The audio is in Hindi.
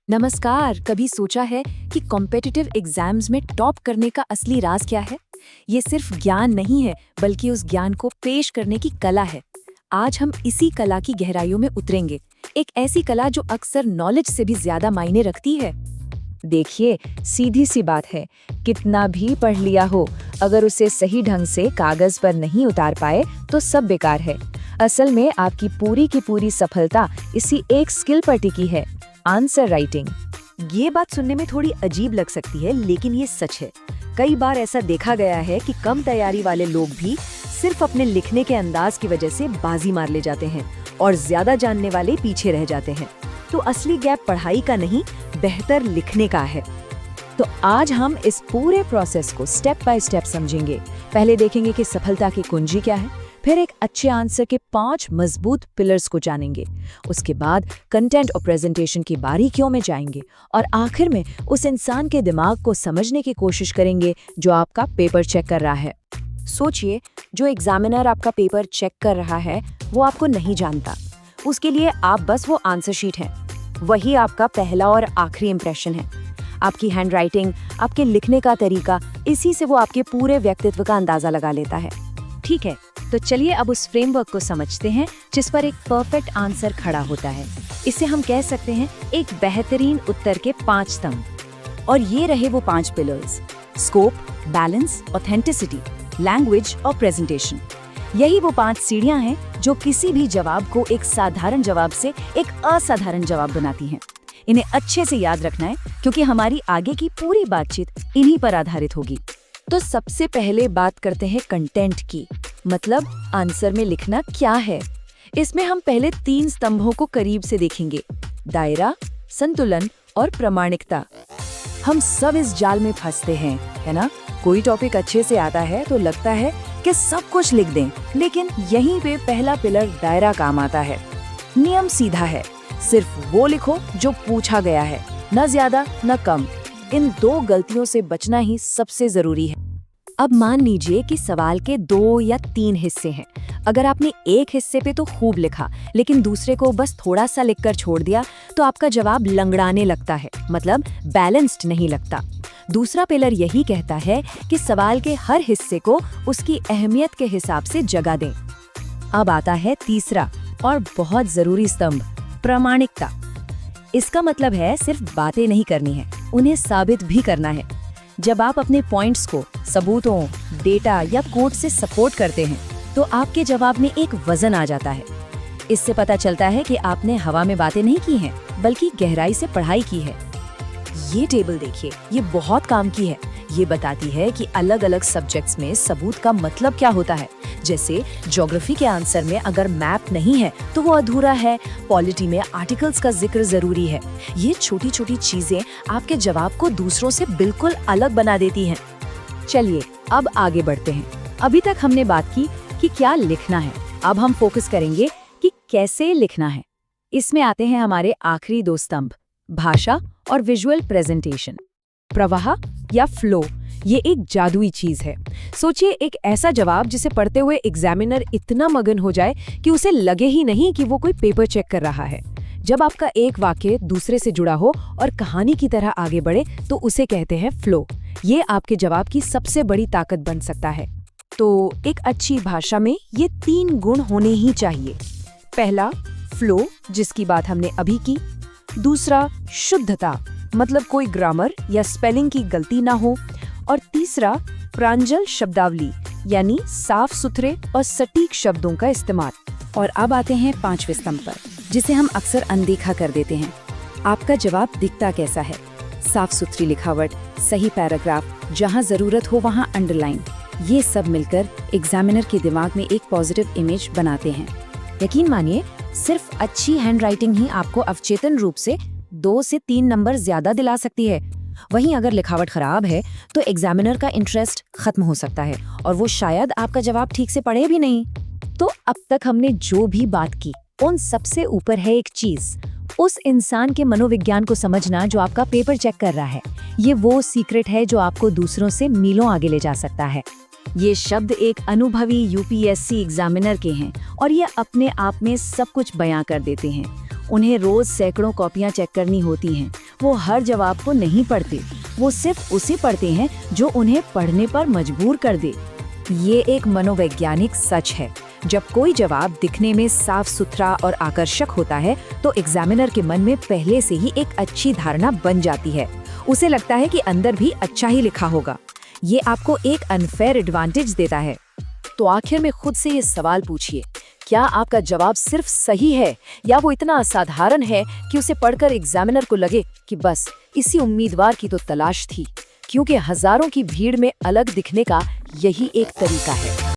नमस्कार। कभी सोचा है कि कॉम्पिटिटिव एग्जाम्स में टॉप करने का असली राज क्या है? ये सिर्फ ज्ञान नहीं है, बल्कि उस ज्ञान को पेश करने की कला है। आज हम इसी कला की गहराइयों में उतरेंगे, एक ऐसी कला जो अक्सर नॉलेज से भी ज्यादा मायने रखती है। देखिए, सीधी सी बात है, कितना भी पढ़ लिया हो, अगर उसे सही ढंग से कागज पर नहीं उतार पाए तो सब बेकार है। असल में आपकी पूरी की पूरी सफलता इसी एक स्किल पर टिकी है, आंसर राइटिंग। ये बात सुनने में थोड़ी अजीब लग सकती है, लेकिन ये सच है। कई बार ऐसा देखा गया है कि कम तैयारी वाले लोग भी सिर्फ अपने लिखने के अंदाज की वजह से बाजी मार ले जाते हैं और ज्यादा जानने वाले पीछे रह जाते हैं। तो असली गैप पढ़ाई का नहीं, बेहतर लिखने का है। तो आज हम इस पूरे प्रोसेस को स्टेप बाय स्टेप समझेंगे। पहले देखेंगे कि सफलता की कुंजी क्या है, फिर एक अच्छे आंसर के 5 मजबूत पिलर्स को जानेंगे। उसके बाद कंटेंट और प्रेजेंटेशन की बारीकियों में जाएंगे और आखिर में उस इंसान के दिमाग को समझने की कोशिश करेंगे जो आपका पेपर चेक कर रहा है। सोचिए, जो एग्जामिनर आपका पेपर चेक कर रहा है वो आपको नहीं जानता। उसके लिए आप बस वो आंसर शीट है। वही आपका पहला और आखिरी इंप्रेशन है। आपकी हैंडराइटिंग, आपके लिखने का तरीका, इसी से वो आपके पूरे व्यक्तित्व का अंदाजा लगा लेता है। ठीक है, तो चलिए अब उस फ्रेमवर्क को समझते हैं जिस पर एक परफेक्ट आंसर खड़ा होता है। इसे हम कह सकते हैं एक बेहतरीन उत्तर के 5 स्तंभ। और ये रहे वो 5 pillars: scope, balance, authenticity, language और प्रेजेंटेशन। यही वो 5 सीढ़ियां हैं जो किसी भी जवाब को एक साधारण जवाब से एक असाधारण जवाब बनाती हैं। इन्हें अच्छे से याद रखना है, क्योंकि हमारी आगे की पूरी बातचीत इन्हीं पर आधारित होगी। तो सबसे पहले बात करते हैं कंटेंट की, मतलब आंसर में लिखना क्या है। इसमें हम पहले 3 स्तंभों को करीब से देखेंगे: दायरा, संतुलन और प्रामाणिकता। हम सब इस जाल में फंसते हैं, है ना? कोई टॉपिक अच्छे से आता है तो लगता है कि सब कुछ लिख दें, लेकिन यहीं पे पहला पिलर दायरा काम आता है। नियम सीधा है, सिर्फ वो लिखो जो पूछा गया है, न ज्यादा न कम। इन 2 गलतियों से बचना ही सबसे जरूरी है। अब मान लीजिए कि सवाल के 2 या 3 हिस्से हैं। अगर आपने एक हिस्से पे तो खूब लिखा, लेकिन दूसरे को बस थोड़ा सा लिखकर छोड़ दिया, तो आपका जवाब लंगड़ाने लगता है, मतलब बैलेंस्ड नहीं लगता। दूसरा पिलर यही कहता है कि सवाल के हर हिस्से को उसकी अहमियत के हिसाब से जगह दें। अब आता है तीसरा और बहुत जरूरी स्तंभ, प्रामाणिकता। इसका मतलब है सिर्फ बातें नहीं करनी है, उन्हें साबित भी करना है। जब आप अपने पॉइंट्स को सबूतों, डेटा या कोड से सपोर्ट करते हैं, तो आपके जवाब में एक वजन आ जाता है। इससे पता चलता है कि आपने हवा में बातें नहीं की हैं, बल्कि गहराई से पढ़ाई की है। ये टेबल देखिए, ये बहुत काम की है। ये बताती है कि अलग अलग सब्जेक्ट्स में सबूत का मतलब क्या होता है। जैसे ज्योग्राफी के आंसर में अगर मैप नहीं है तो वो अधूरा है। पॉलिटी में आर्टिकल्स का जिक्र जरूरी है। ये छोटी छोटी चीजें आपके जवाब को दूसरों से बिल्कुल अलग बना देती हैं। चलिए अब आगे बढ़ते हैं। अभी तक हमने बात की कि क्या लिखना है, अब हम फोकस करेंगे कि कैसे लिखना है। इसमें आते हैं हमारे आखिरी 2 स्तंभ, भाषा और विजुअल प्रेजेंटेशन। प्रवाह या फ्लो, ये एक जादुई चीज है। सोचिए, एक ऐसा जवाब जिसे पढ़ते हुए एग्जामिनर इतना मगन हो जाए कि उसे लगे ही नहीं कि वो कोई पेपर चेक कर रहा है। जब आपका एक वाक्य दूसरे से जुड़ा हो और कहानी की तरह आगे बढ़े, तो उसे कहते हैं फ्लो। ये आपके जवाब की सबसे बड़ी ताकत बन सकता है। तो एक अच्छी भाषा में ये 3 गुण होने ही चाहिए। पहला, फ्लो, जिसकी बात हमने अभी की। दूसरा, शुद्धता, मतलब कोई ग्रामर या स्पेलिंग की गलती ना हो। और तीसरा, प्रांजल शब्दावली, यानी साफ सुथरे और सटीक शब्दों का इस्तेमाल। और अब आते हैं 5वें स्तंभ पर, जिसे हम अक्सर अनदेखा कर देते हैं। आपका जवाब दिखता कैसा है? साफ सुथरी लिखावट, सही पैराग्राफ, जहां जरूरत हो वहां अंडरलाइन, ये सब मिलकर एग्जामिनर के दिमाग में एक पॉजिटिव इमेज बनाते हैं। यकीन मानिए, सिर्फ अच्छी हैंडराइटिंग ही आपको अवचेतन रूप से 2 से 3 नंबर ज्यादा दिला सकती है। वहीं अगर लिखावट खराब है तो एग्जामिनर का इंटरेस्ट खत्म हो सकता है और वो शायद आपका जवाब ठीक से पढ़े भी नहीं। तो अब तक हमने जो भी बात की, उन सबसे ऊपर है एक चीज, उस इंसान के मनोविज्ञान को समझना जो आपका पेपर चेक कर रहा है। ये वो सीक्रेट है जो आपको दूसरों से मीलों आगे ले जा सकता है। ये शब्द एक अनुभवी यूपीएससी एग्जामिनर के हैं और ये अपने आप में सब कुछ बयां कर देते हैं। उन्हें रोज सैकड़ों कॉपियां चेक करनी होती हैं, वो हर जवाब को नहीं पढ़ते, वो सिर्फ उसे पढ़ते हैं जो उन्हें पढ़ने पर मजबूर कर दे। ये एक मनोवैज्ञानिक सच है। जब कोई जवाब दिखने में साफ सुथरा और आकर्षक होता है तो एग्जामिनर के मन में पहले से ही एक अच्छी धारणा बन जाती है। उसे लगता है कि अंदर भी अच्छा ही लिखा होगा। ये आपको एक अनफेयर एडवांटेज देता है। तो आखिर में खुद से ये सवाल पूछिए, क्या आपका जवाब सिर्फ सही है या वो इतना असाधारण है कि उसे पढ़कर एग्जामिनर को लगे कि बस इसी उम्मीदवार की तो तलाश थी। क्योंकि हजारों की भीड़ में अलग दिखने का यही एक तरीका है।